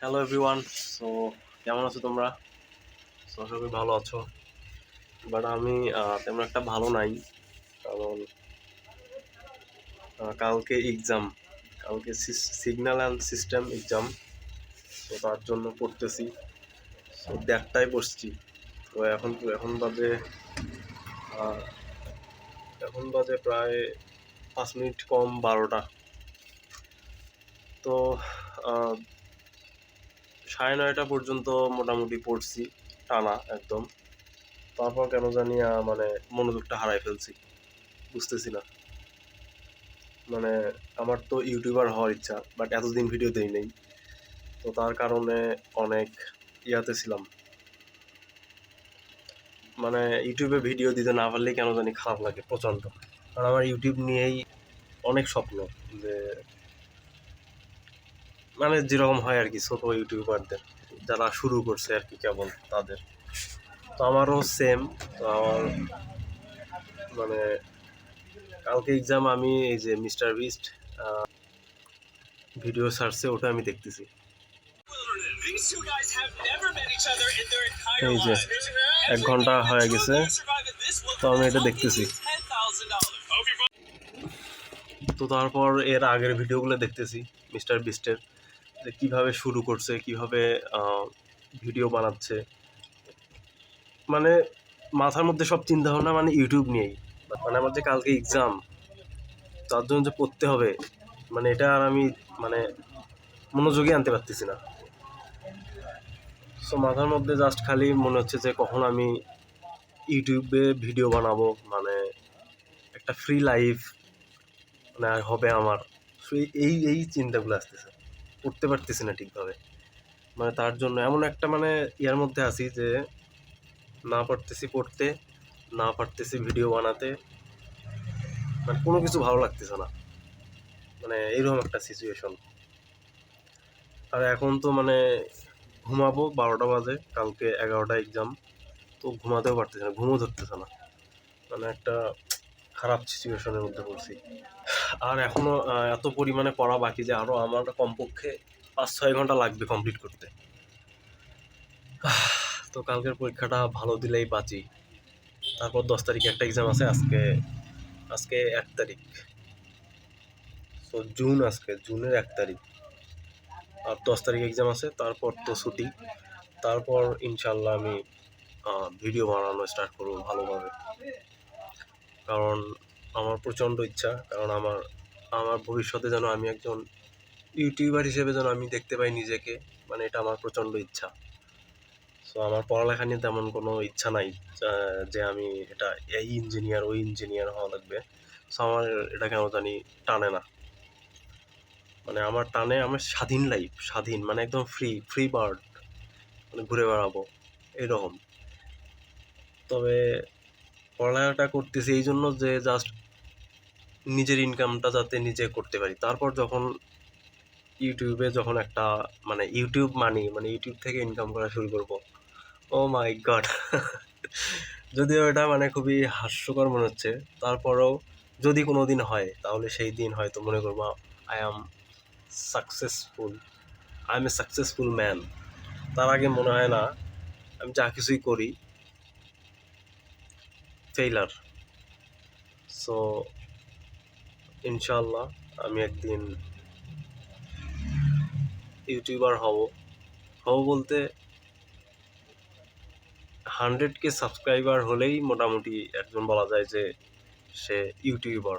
Hello everyone. So কেমন আছো তোমরা? সবাই ভালো আছো, বাট আমি তেমন একটা ভালো নাই। কারণ কালকে এক্সাম, কালকে সিগন্যাল অ্যান্ড সিস্টেম এক্সাম। তো তার জন্য পড়তেছি। সো দেড়টায় বসছি। তো এখন বাজে আহ, এখন বাজে প্রায় 5 মিনিট কম 12টা। তো আহ, 9:30 পর্যন্ত মোটামুটি পড়ছি টানা একদম। তারপর কেন জানি মানে মনোযোগটা হারাই ফেলছি, বুঝতেছি না। মানে আমার তো ইউটিউবার হওয়ার ইচ্ছা, বাট এতদিন ভিডিও দেই নাই। তো তার কারণে অনেক ইয়াতে ছিলাম। মানে ইউটিউবে ভিডিও দিতে না পারলেই কেন জানি খারাপ লাগে প্রচণ্ড। কারণ আমার ইউটিউব নিয়েই অনেক স্বপ্ন, যে মানে যেরকম হয় আর কি ছোট ইউটিউবারদের যারা শুরু করছে আর কি কেবল তাদের। তো আমারও সেম। তো আমার মানে কালকে এক্সাম, আমি এই যে মিস্টার বিস্ট ভিডিও সার্চে ওটা আমি দেখতেছি। এই যে 1 ঘন্টা হয়ে গেছে, তো আমি এটা দেখতেছি। তো তারপর এর আগের ভিডিওগুলো দেখতেছি মিস্টার বিস্টের, যে কীভাবে শুরু করছে, কীভাবে ভিডিও বানাচ্ছে। মানে মাথার মধ্যে সব চিন্তা ভাবনা মানে ইউটিউব নিয়েই। মানে আমার যে কালকে এক্সাম, তার জন্য যে পড়তে হবে, মানে এটা আর আমি মানে মনোযোগী আনতে পারতেছি না। সো মাথার মধ্যে জাস্ট খালি মনে হচ্ছে যে কখন আমি ইউটিউবে ভিডিও বানাবো, মানে একটা ফ্রি লাইফ মানে হবে আমার। সো এই এই চিন্তাগুলো আসতেছে, পড়তে পারতেছি না ঠিকভাবে। মানে তার জন্য এমন একটা মানে ইয়ার মধ্যে আছি যে না পারতেছি পড়তে, না পারতেছি ভিডিও বানাতে, মানে কোনো কিছু ভালো লাগতেছে না। মানে এইরকম একটা সিচুয়েশন। আর এখন তো মানে ঘুমাবো 12টা বাজে, কালকে 11টা এক্সাম। তো ঘুমাতেও পারতেছে না, ঘুমও ধরতেছে না। মানে একটা খারাপ সিচুয়েশনের মধ্যে পড়ছি। আর এখনো এত পরিমাণে পড়া বাকি যে আরও আমার কমপক্ষে 5-6 ঘন্টা লাগবে কমপ্লিট করতে। তো কালকের পরীক্ষাটা ভালো দিলেই বাঁচি। তারপর 10 তারিখে একটা এক্সাম আছে। আজকে আজকে 1 তারিখ। তো জুন, আজকে জুনের 1 তারিখ। আর 10 তারিখ এক্সাম আছে, তারপর তো ছুটি। তারপর ইনশাল্লাহ আমি ভিডিও বানানো স্টার্ট করবো ভালোভাবে। কারণ আমার প্রচণ্ড ইচ্ছা, কারণ আমার আমার ভবিষ্যতে যেন আমি একজন ইউটিউবার হিসেবে যেন আমি দেখতে পাই নিজেকে, মানে এটা আমার প্রচণ্ড ইচ্ছা। সো আমার পড়ালেখা নিয়ে তেমন কোনো ইচ্ছা নাই যে আমি এটা এই ইঞ্জিনিয়ার ওই ইঞ্জিনিয়ার হওয়া লাগবে। সো আমার এটা কেন জানি টানে না। মানে আমার টানে আমার স্বাধীন লাইফ, স্বাধীন মানে একদম ফ্রি ফ্রি বার্ড, মানে ঘুরে বেড়াবো এরকম। তবে পড়ালেখাটা করতেছি এই জন্য যে জাস্ট নিজের ইনকামটা যাতে নিজে করতে পারি। তারপর যখন ইউটিউবে যখন একটা মানে ইউটিউব মানি, মানে ইউটিউব থেকে ইনকাম করা শুরু করব, ও মাই গড! যদিও এটা মানে খুবই হাস্যকর মনে হচ্ছে, তারপরেও যদি কোনো দিন হয় তাহলে সেই দিন হয়তো মনে করবো I am successful, I M a successful man. তার আগে মনে হয় না, আমি যা কিছুই করি ফেইলার। সো ইনশাল্লাহ আমি একদিন ইউটিউবার হব। হব বলতে 100K সাবস্ক্রাইবার হলেই মোটামুটি একজন বলা যায় যে সে ইউটিউবার।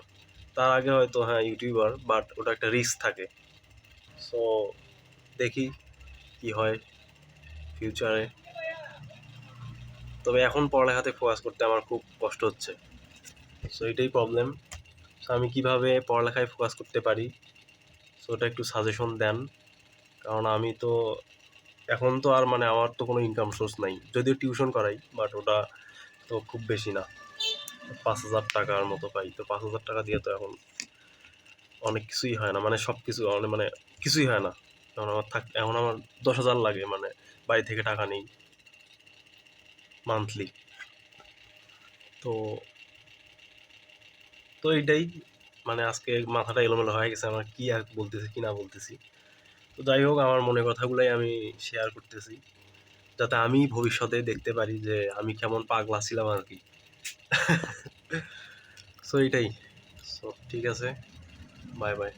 তার আগে হয়তো হ্যাঁ ইউটিউবার, বাট ওটা একটা রিস্ক থাকে। সো দেখি কি হয় ফিউচারে। তবে এখন পড়ালেখাতে ফোকাস করতে আমার খুব কষ্ট হচ্ছে। সো এটাই প্রবলেম। সো আমি কীভাবে পড়ালেখায় ফোকাস করতে পারি, সো ওটা একটু সাজেশন দেন। কারণ আমি তো এখন তো আর মানে আমার তো কোনো ইনকাম সোর্স নাই, যদিও টিউশন করাই, বাট ওটা তো খুব বেশি না, 5,000 টাকার মতো পাই। তো 5,000 টাকা দিয়ে তো এখন অনেক কিছুই হয় না, মানে সব কিছু মানে কিছুই হয় না। এখন আমার 10,000 লাগে, মানে বাড়ি থেকে টাকা নেই মান্থলি। তো তো এইটাই, মানে আজকে মাথাটা এলোমেলো হয়ে গেছে আমার, কি আর বলতেছি কি না বলতেছি। তো যাই হোক, আমার মনের কথাগুলাই আমি শেয়ার করতেছি, যাতে আমি ভবিষ্যতে দেখতে পারি যে আমি কেমন পাগলা ছিলাম আর কি। সো এটাই। সো ঠিক আছে, বাই বাই।